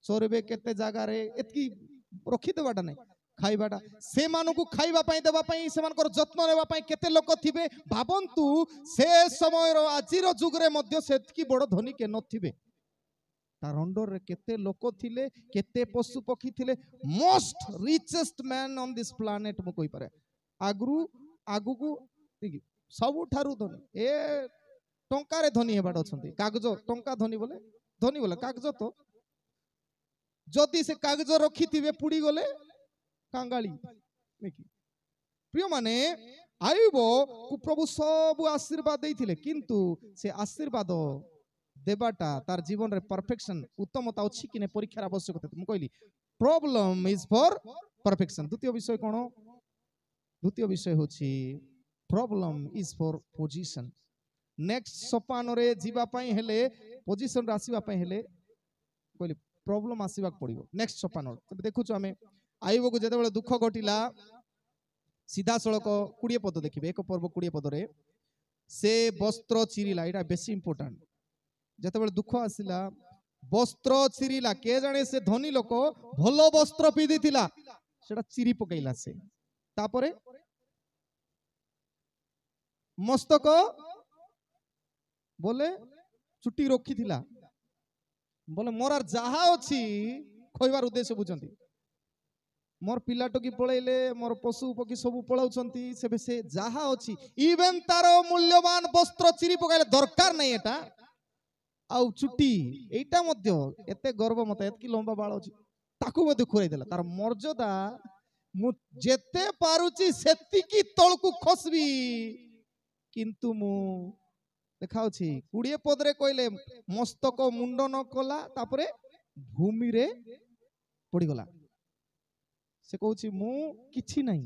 चोरबे केते जागा रे एतकी रखी देबाटा नहीं। खाइबाटा से मानकु खाइबा पई देबा पई, से मानकर जत्न लेबा पई केते लोक थिबे। भाबंतु से समय रो आजिरो जुग रे मध्य सेतकी बड़ धनी के नथिबे। तार अंडर रे केते लोक थिले, केते पशु पक्षी थिले। Most richest man on this planet मु कहि पारे। आगुकु सबु ठारु धनी ए टंका रे धनी हेबाड अछंती। कागज टंका धनी बोले कागज तो जदि से कागज रखी थिबे पुड़ी गले कांगाली। प्रिय माने आयुब को प्रभु सब आशीर्वाद देइथिले, किंतु से आशीर्वाद देबाटा तार जीवन रे परफेक्शन उत्तमता अछि कि ने परीक्षार आवश्यकता। मु कहली प्रॉब्लम इज फॉर परफेक्शन। द्वितीय विषय कोन? द्वितीय विषय होछि problem is for position. Next सोपान रे जीवा पई हेले, पोजीशन रासिबा पई हेले कहली प्रॉब्लम आसीबा पड़िबो। नेक्स्ट सोपान तबे देखुछु हमें आयुब को जेते बेले दुख घटिला, सीधा सड़क 20 पद देखिबे। 1 पर्व 20 पद रे से वस्त्र चिरिला, एटा बेसी इंपोर्टेंट। जेते बेले दुख आसिला वस्त्र चिरिला, के जाने से धनी लोक भलो वस्त्र पिधि थिला, सेटा चिरी पकैला से। तापरे मस्तक बोले चुटी रखी थिला, बोले मोर जहा अछि खइबार उद्देश्य बुझंती। मोर पिला टकी पळैले, मोर पशु पक्षी सब पळाउछंती, सेबे से जहा अछि इवेन तारो मूल्यवान वस्त्र चिरी पकाइले दरकार नै। एटा आउ चुटी एटा मध्य एते गर्व मत एतकी लंबा बाळ अछि ताकू मध्य खुराई देला। तार मर्यादा मु जेते पारुची सेतिकी तळकु खसबी किंतु मु देखाउछि 20 पदरे कहले मस्तक मुंडन कला तापरे भूमि रे पड़ी गला से कहूछि मु किछि नहीं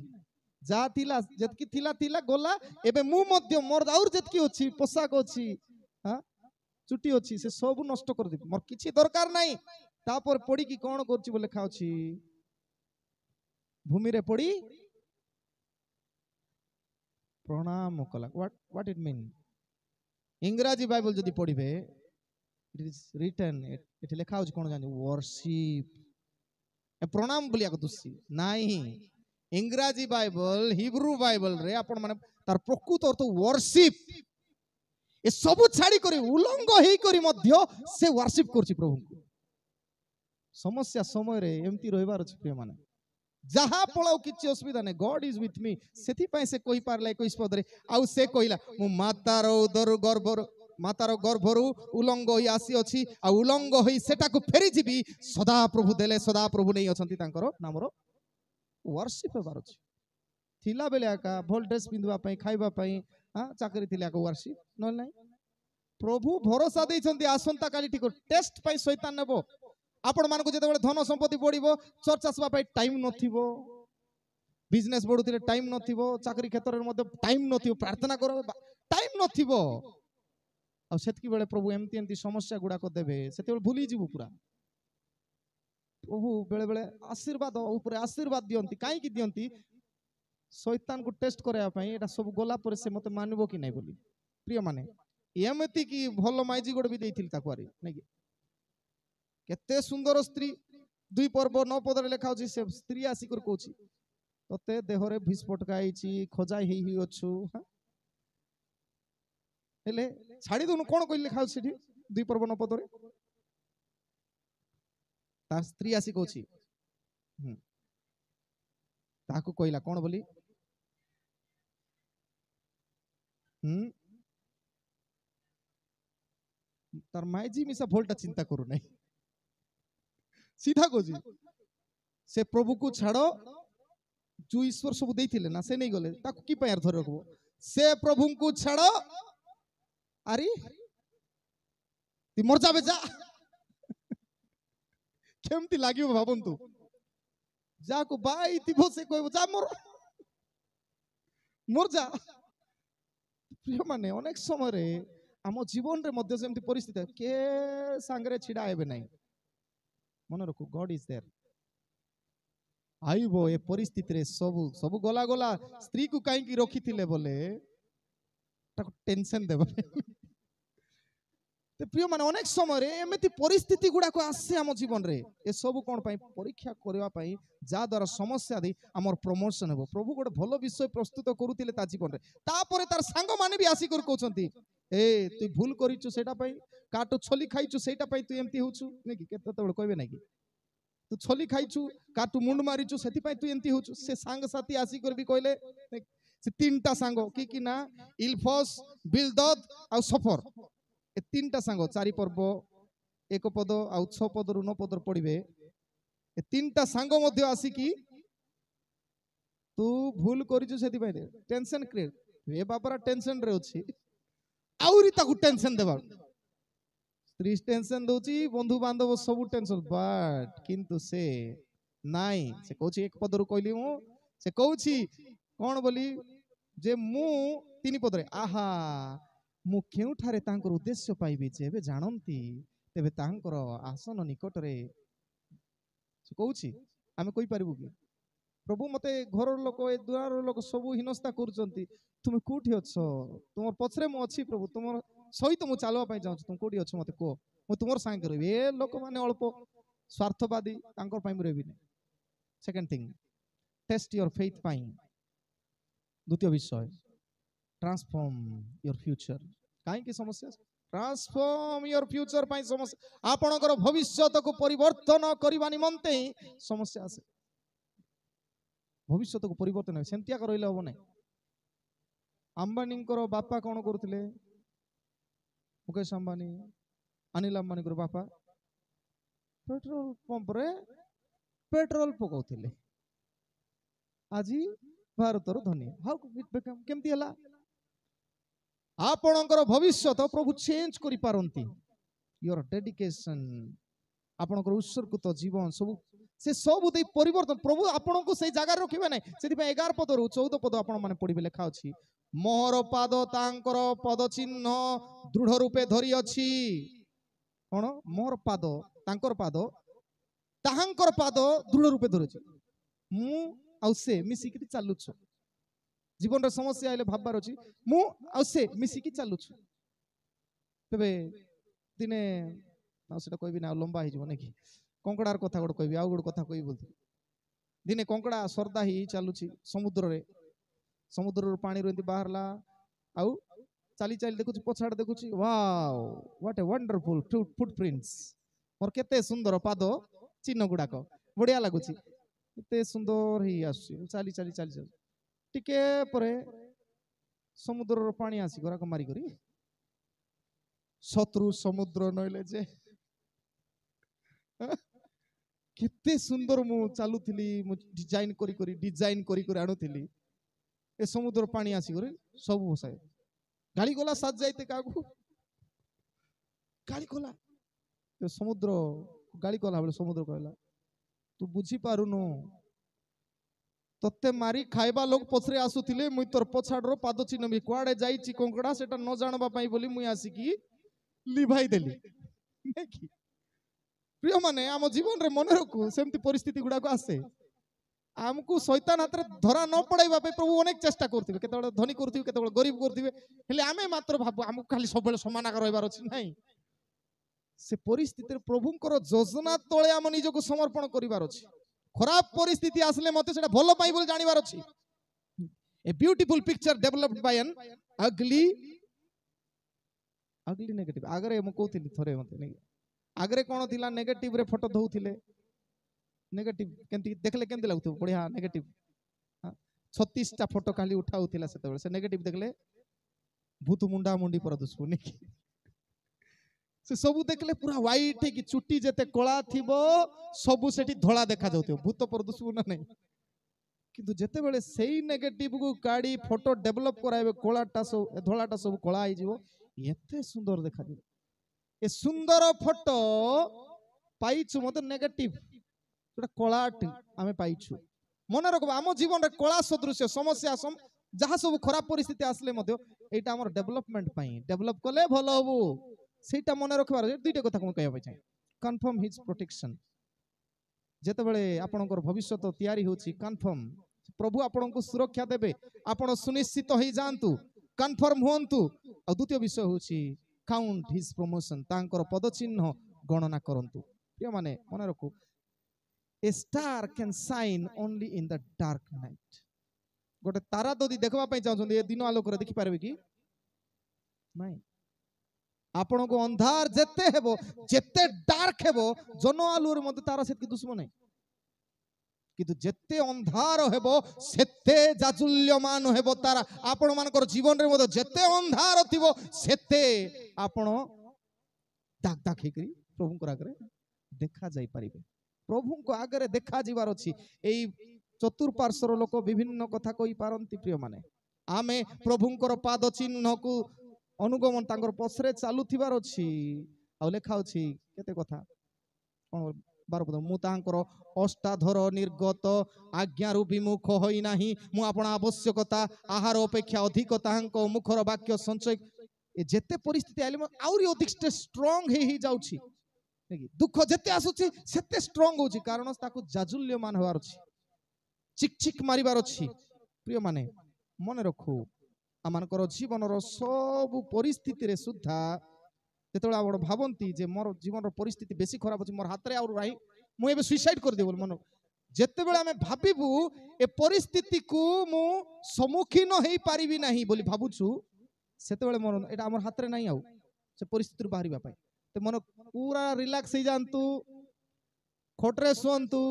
जा थिला जतकी थिला थिला गला एबे मु मध्य मोर और जतकी अछि पोशाक अछि हां चुटी अछि से सब नष्ट कर दे मोर किछि दरकार नहीं तापर पड़ी की कोन करछि बोले खाउछि भूमि रे पड़ी प्रणाम कला व्हाट इट मीन इंग्रजी बाइबल जदि पढ़िबे इट इज रिटन एठी लिखा होछि कोन जानि वर्शिप प्रणाम बोलिया दुसी नाही इंग्रजी बाइबल हिब्रू बाइबल रे आपण माने तार प्रकृत अर्थ वर्शिप ए सब छाड़ी करी उलंग हेई करी मध्य से वर्शिप करछि प्रभु को समस्या समय रे एमती रहबार अछि प्रिय माने जहा पळाउ किछि असुविधा नै गॉड इज विथ मी सेति पय से कहि पारले 21 पदरे आउ से कहिला मु मातारो उदर गर्भर मातारो गर्भरु उलंग होई आसी अछि आ उलंग होई सेटा को फेरी जिबी सदा प्रभु देले सदा प्रभु नै अछंती तांकर नामरो वर्शिप हेबार अछि थिला बेले आका भल ड्रेस पिंदवा पय खाइबा पय हां चाकरी थिला को वर्शिप न नै प्रभु भरोसा दैछंती आसंता काली ठीक टेस्ट पय शैतान नेबो आपण मान को जेते धन संपत्ति बढ़िबो चर्च आसबा पय टाइम नथिबो बिजनेस बढ़ुतिले टाइम नथिबो चाकरी क्षेत्र रे मध्ये टाइम नथिबो प्रार्थना करो टाइम नथिबो आ सेतकी बेले प्रभु एमती एमती समस्या गुडा को देबे सेते बेले भूली जीवु पूरा प्रभु बेले बेले आशीर्वाद ऊपर आशीर्वाद दियंती काई की दियंती शैतान को टेस्ट करया पय एटा सब गोला पर से मते मानबो कि नै बोली प्रिय माने एमती की भलो माइजी गोड भी देइथिल ताकुआरी नै कि केते सुंदर स्त्री 2 पर्व 9 पदरे लेखा होची से स्त्री आसी कर कहूची तते देहरे विस्फोटका आइची खजा हेई अछु हेले छाड़ी दोनु कोन कहि लेखा होची सेठी 2 पर्व 9 पदरे ता स्त्री आसी कहूची ताको कहिला कोन बोली तार माइजी मिसा भोल्टा चिंता करू नै सीधा कोजी से प्रभु को छाड़ो जो ईश्वर सब देइथिले ना से नहीं गले ताको की पायर धर रखबो से प्रभु को छाड़ो अरे ती मर जाबे जा केमती लागियो भाबंतु जा को बाई तिबो से कहबो जा मोर जा प्रिय माने अनेक समय रे आम जीवन रे मध्य जेमती परिस्थिति के सांगरे छिडा हेबे नाही मन रखो गॉड इज देयर आइबो ए परिस्थिति रे सब गला गला स्त्री को काई की रखी थिले बोले ताको टेंशन देबो ते प्रिय माने अनेक समय रे एमिति परिस्थिति गुडा को आसे हम जीवन रे ए सब कोन पई परीक्षा करबा पई जा द्वारा समस्या दे हमर प्रमोशन हेबो प्रभु गोटे भलो विषय प्रस्तुत करूतिले ता जीवन रे तापरे तार सांग माने भी आसी कर कहउछंती ए तू भूल करिछु सेटा पई काटो छली खाइछु सेटा पई तू एमती होछु नै कि केते तबे कहबे नै कि तू छली खाइछु काटू मुंड मारिछु सेति पई तू एमती होछु से सांग साथी आसी कर भी कहले से तीनटा सांग की ना इल्फस बिलदद आ सफर ए तीनटा सांग 4 पर्व 1 पद आ 6 पद रु 9 पद पड़िबे ए तीनटा सांग मध्य आसी की तू भूल करिछु सेति पई टेंशन क्रिएट ए बापरा टेंशन रे अछि आउरी ताकू टेंशन देबा स्त्री टेंशन दोची बंधु बांधव सब टेंशन बट किंतु से नाई से कहूची 1 पद रु कहली मु से कहूची कोन बोली जे मु 3 पद रे आहा मु केउ ठारे तांकर उद्देश्य पाइबे जेबे जानंती तेबे तांकर आसन निकट रे से कहूची आमे कोइ पारिबु कि प्रभु मते घर लोक ए दुआर लोक सब हिनस्ता करचंती तुमे कोठी अछो तुमर पछरे मु अछि प्रभु तुमर सहित मु चालवा पई जाउ तुम कोठी अछो मते को मु तुमर संग करबे ए लोक माने अल्प स्वार्थवादी तांकर पई मु रेबी नै second thing test your faith पई द्वितीय विषय ट्रांसफॉर्म योर फ्यूचर काई की समस्या ट्रांसफॉर्म योर फ्यूचर पई समस्या आपनकर भविष्यत को परिवर्तन करबा निमंते समस्या आसे भविष्यत को परिवर्तन सेंतिया करइले हो नै अंबानी बापा कौन करुले मुकेश अंबानी अनिल अंबानी बापा पेट्रोल पंप रे पेट्रोल पकाउथिले आज भारतर धनी हाउ केमती हला आपणकर भविष्य प्रभु चेंज करि पारंती योर डेडिकेशन आपणकर उत्सर्गित जीवन सब से सब दे परिवर्तन प्रभु आपन को से जगह रखिबे नै सेति 11 पद रु 14 पद आपन माने पढिबे लेखा अछि मोहर पाद तांकर पद चिन्ह दृढ़ रूपे धरि अछि कोन मोहर पाद तांकर पाद ताहांकर पाद दृढ़ रूपे धरि अछि मु आ से मिसी कि चालु छ जीवन रे समस्या आइले भाबबार अछि मु आ से मिसी कि चालु छ तबे दिने ना सेटा कहबी ना लंबा हे जबो नै कि कंकड़ार कथा गोटे कहबी आउ गोटे कथा कहबी बोलती दिने कंकड़ा सरदा ही चलुची समुद्र रे समुद्र पानी रो बाहरला आउ चाली चाली देखुची पछाड़ देखुची wow what a wonderful footprints और केते सुंदर पाद चिन्ह गुडाक बढ़िया लागुची केते सुंदर ही आसी चाली चाली चाली चाली टिके परे समुद्र रो पानी आसी गराक मारी करी शत्रु समुद्र नइले जे केते सुंदर मु चालुथिली मु डिजाइन करी आनुथिली ए समुद्र पानी आसी करे सब बसाए गाड़ी गला साथ जाइते कागु गाड़ी गला ए समुद्र गाड़ी गला बेले समुद्र कहला तू बुझी पारुनु तत्ते मारी खाइबा लोग पछरे आसुथिले मुई तोर पछाडरो पाद चिन्ह भी कुआडे जाईची कंकड़ा सेटा न जानबा पई बोली मुई आसी की लिभाई देली देखि प्रिय माने आम जीवन रे मन रखु सेमती परिस्थिति गुडा को आसे आमको शैतान हाथ धरा न पड़ाइबा पे प्रभु अनेक चेष्टा करथिबे केतेबेले धनी करथिबे केतेबेले गरीब करथिबे हेले आमे मात्र भाबु आमको खाली सब बेले समान आकार रहबार अछि नाही से परिस्थिति रे प्रभुंकर योजना तळे आम निजको समर्पण करिवार अछि खराब परिस्थिति आसले मते सेटा भलो पाई बोल जानिवार अछि a beautiful picture developed by N अगली नेगेटिव आगरे म कहथिली थरे मते नै आगरे कोन थिला नेगेटिव रे फोटो धौथिले नेगेटिव केंती देखले केंती लागथो बढ़िया नेगेटिव 36 टा फोटो खाली उठाउथिला सेते से नेगेटिव देखले भूत मुंडा मुंडी पर दुसबो नै से सब देखले पूरा व्हाइट है कि चुट्टी जेते कला थिबो सब सेठी धोला देखा जाउथो भूत पर दुसबो ना नै किंतु जेते बेले सेही नेगेटिव को गाड़ी फोटो डेवलप कराइबे कोलाटा सब धोलाटा सब कला आइ जिवो एते सुंदर देखा दिबो ए सुंदर फोटो पाइछु मते नेगेटिव सेटा कलाट आमे पाइछु मन रखबा आम जीवन रे कला सदृश समस्या जहाँ सब खराब परिस्थिति आसले मध्य एटा हमर डेवलपमेंट पई डेवलप कले भलो हबो सेटा मन रखबार दुईटा कथा को कहबा चाहे कन्फर्म हिज प्रोटेक्शन जेते बेले आपनकर भविष्य तो तयारी होची कन्फर्म प्रभु आपनको सुरक्षा देबे आपण सुनिश्चित होई जानतु कन्फर्म होंतु आ द्वितीय विषय होची काउंट हिज प्रमोशन तांकर पद चिन्ह गणना करंतु प्रिय माने मन रखु a star can shine only in the dark night गोटे तारा ददी देखबा पई चाहछन ए दिन आलोक रे देखि पारबे कि नाही आपण को अंधार जेते हेबो जेते डार्क हेबो जन आलु रे मते तारा सेति दुश्मन नाही किंतु जेते अंधार हेबो सेते जाजुल्यमान हेबो तारा आपण मानकर जीवन रे मते जेते अंधार थिबो सेते आपण दाग दाग हेकरी प्रभु को आगरे देखा जाई परिबे प्रभु को आगरे देखा जीवार अछि एई चतुर्पार्श्वर लोक विभिन्न कथा कहि पारंती प्रिय माने आमे प्रभुंकर पाद चिन्ह को अनुगमन तांकर पछरे चालू थिबार अछि आ लेखा अछि केते कथा कोन 12 पद मु तांकर अष्टाधर निर्गत आज्ञारु विमुख होई नाही मु आपण आवश्यकता आहार अपेक्षा अधिक तांक मुखर वाक्य संचय ए जेते परिस्थिति आइले आउरी अधिक स्ट्रांग हे जाउछि दुख जेते आसुछि सेते स्ट्रांग होछि कारण ताकू जाजुल्यमान होवार अछि चिक चिक मारिबार अछि प्रिय माने मन रखु आमानकर जीवन रो सब परिस्थिति रे सुद्धा जेतोला आपण भाबंती जे मोर जीवन रो परिस्थिति बेसी खराब अछि मोर हाथ रे आउर राही मु एबे सुसाइड कर देबो मन जेते बेला हमें भाबिबु ए परिस्थिति को मु सम्मुखीन हेई पारिबी नाही बोली भाबुछु सेते बेले मोर एटा हमर हाथ रे नाही आउ से परिस्थिति रो बाहरिबा पई ते मन पूरा रिलैक्स हे जानतु खोटरे सोंतु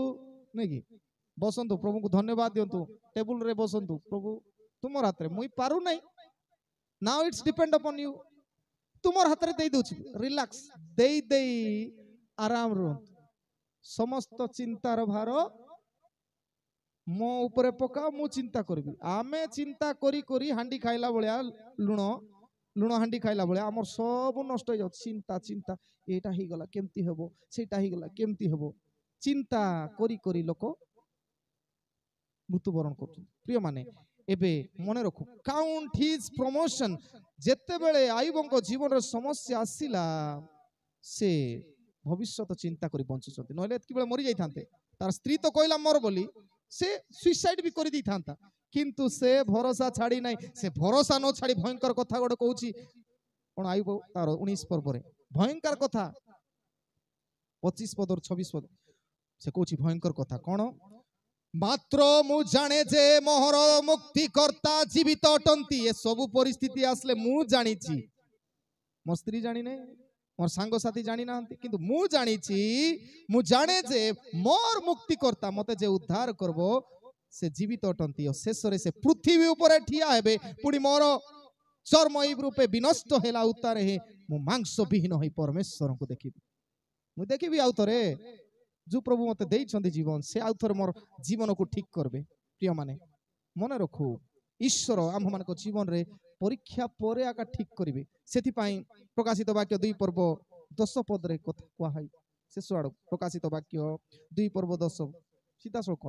नै कि बसंतु प्रभु को धन्यवाद दियंतु टेबल रे बसंतु प्रभु तुमर हाथ रे मुई पारु नाही now it's depend upon you तुमर हाथ रे देई दोछि रिलैक्स देई देई आराम रो समस्त चिंतार भार मो उपरे पका मु चिंता करबी आमे चिंता करी करी हांडी खाइला भलिया लुण लुण हांडी खाइला भलिया हमर सब नष्ट हो जाउ चिंता चिंता एटा ही गला केमती हेबो सेटा ही गला केमती हेबो चिंता करी करी लोक मृत्युवरण कर प्रिय माने एबे मने रखु काउंट हिज प्रमोशन जेते बेले आयुबंको जीवन रे समस्या आसिला से भविष्यत चिंता करी बंचुचंती नहले एतकी बेले मरि जाई थांते तार स्त्री तो कहला मोर बोली से सुइसाइड भी करि दी थांता किंतु से भरोसा छाड़ी नाही से भरोसा न छाड़ी भयंकर कथा गोटे कहूची कोन आयुब तार 19 पर्व रे भयंकर कथा 25 पद और 26 पद से कहूची भयंकर कथा कोन मात्र मु जाने जे मोहर मुक्तिकर्ता जीवित अटंती ए सब परिस्थिति आसले मु जानिची मोर स्त्री जानी नै मोर सांग साथी जानी नांती किंतु मु जानिची मु जाने जे मोर मुक्तिकर्ता मते जे उद्धार करबो से जीवित अटंती और शेष रे से पृथ्वी ऊपर ठिया हेबे पुनी मोर चर्म ई रूपे विनष्ट हेला उतारे हे मु मांस विहीन होई परमेश्वर को देखिबी मु देखिबी आउतरे जो प्रभु मते देइछंती जीवन से आउथरे मोर जीवन को ठीक करबे प्रिय माने मने रखु ईश्वर आम मानको जीवन रे परीक्षा परे आका ठीक करिवे सेति पई प्रकाशित वाक्य 2 पर्व 10 पद रे कथा कोआ हाई शेष आड़ प्रकाशित वाक्य 2 पर्व 10 सीधा सख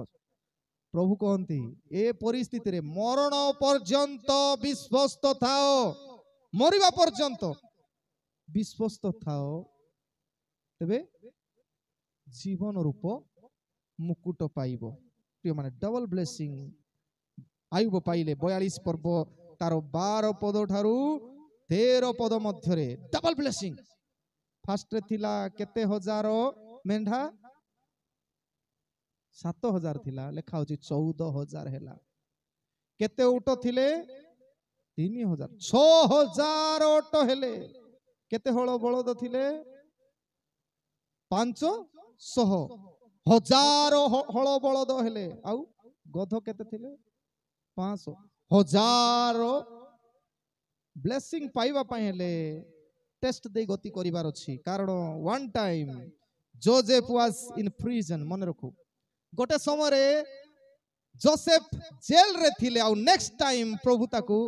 प्रभु कहती ए परिस्थिति रे मरण पर्यंत विश्वस्त थाओ मरिबा पर्यंत विश्वस्त थाओ तबे जीवन रूप मुकुट पाइबो प्रिय माने डबल ब्लेसिंग आयुब पाइले 42 पर्व तार 12 पद ठारू 13 पद मध्य रे डबल ब्लेसिंग फास्ट रे थिला केते हजार मेंढा 7000 थिला लेखा होची 14000 हेला केते उट थिले 3000 6000 ओट हेले केते हळ बळद थिले 500 हजार हळ बळद हेले आउ गध केते थिले 500 हजार ब्लेसिंग पाइबा पई हेले टेस्ट दे गति करिवार अछि कारण one time Joseph was in prison मन रखो गोटे समय रे जोसेफ जेल रे थिले आउ नेक्स्ट टाइम प्रभु ताकू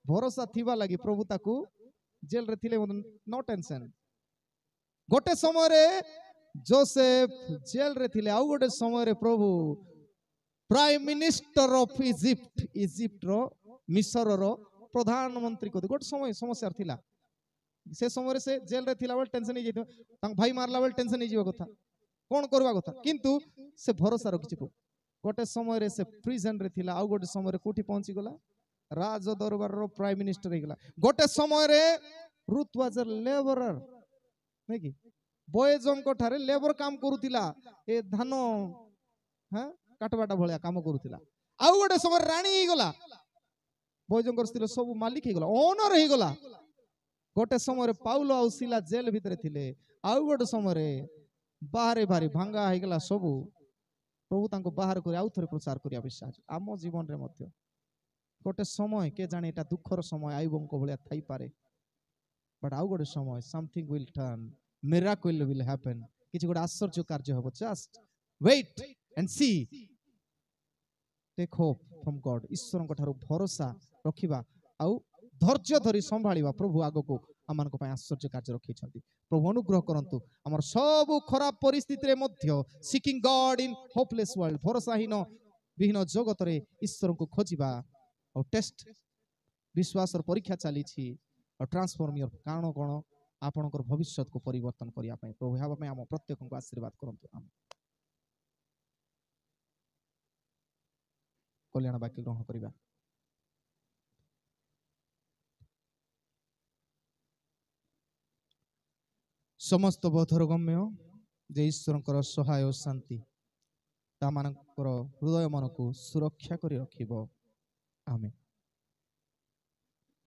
भरोसा थिबा लागि प्रभु ताकू जेल रे थिले नो टेंशन गोटे समय रे जोसेफ जेल रे थिले आउ गोटे समय रे प्रभु प्राइम मिनिस्टर ऑफ इजिप्ट रो मिस्र रो प्रधानमंत्री को गोटे समय समस्या थिला से समय से जेल रे थिला बेल टेंशन नहीं जेतो तांग भाई मारला बेल टेंशन नहीं जीवा कथा कोन करवा कथा किंतु से भरोसा रखिछि गोटे समय रे से प्रिजन रे थिला आउ गोटे समय रे कोठी पहुंची गला राज दरबार रो प्राइम मिनिस्टर हे गला गोटे समय रे रुत वाज अ लेबरर नै कि बॉयजम को ठारे लेबर काम करूतिला ए धान हां काटबाटा भलिया काम करूतिला आउ गोटे समय रानी हे गला बॉयजम स्त्री सब मालिक हे गला ओनर हे गला गोटे समय रे पाउल आउ सिला जेल भितरे थिले आउ गोटे समय रे बाहरे भारी भांगा हे गला सब प्रभु तांको बाहर कर आउ थरे प्रचार करिया विश्वास आम जीवन रे मध्य गोटे समय के जाने एटा दुखर समय आयुबं को भलिया थाई पारे बट आउ गोटे समय something will turn miracle will happen किछि गोटे आश्चर्य कार्य होबो just wait and see take hope from God ईश्वर को ठारो भरोसा रखिबा आउ धैर्य धरी संभाळिबा प्रभु आगो को आमान को आश्चर्य कार्य रखी प्रभु अनुग्रह करंतु हमर सब खराब परिस्थिति रे मध्य सीकिंग गॉड इन होपलेस वर्ल्ड भरोसाहीन विहीन जगत रे ईश्वर को खोजिबा और टेस्ट विश्वास परीक्षा चली और ट्रांसफॉर्म योर कारण कोन आपनकर भविष्य को परिवर्तन करिया पई प्रभु हाबा पई हम प्रत्येक को आशीर्वाद करंतु आम कल्याण वाक्य ग्रहण करिबा समस्त बोधर गम्य जे ईश्वर सहाय शांति ता मानकर हृदय मन को सुरक्षा करी रखिबो आमेन।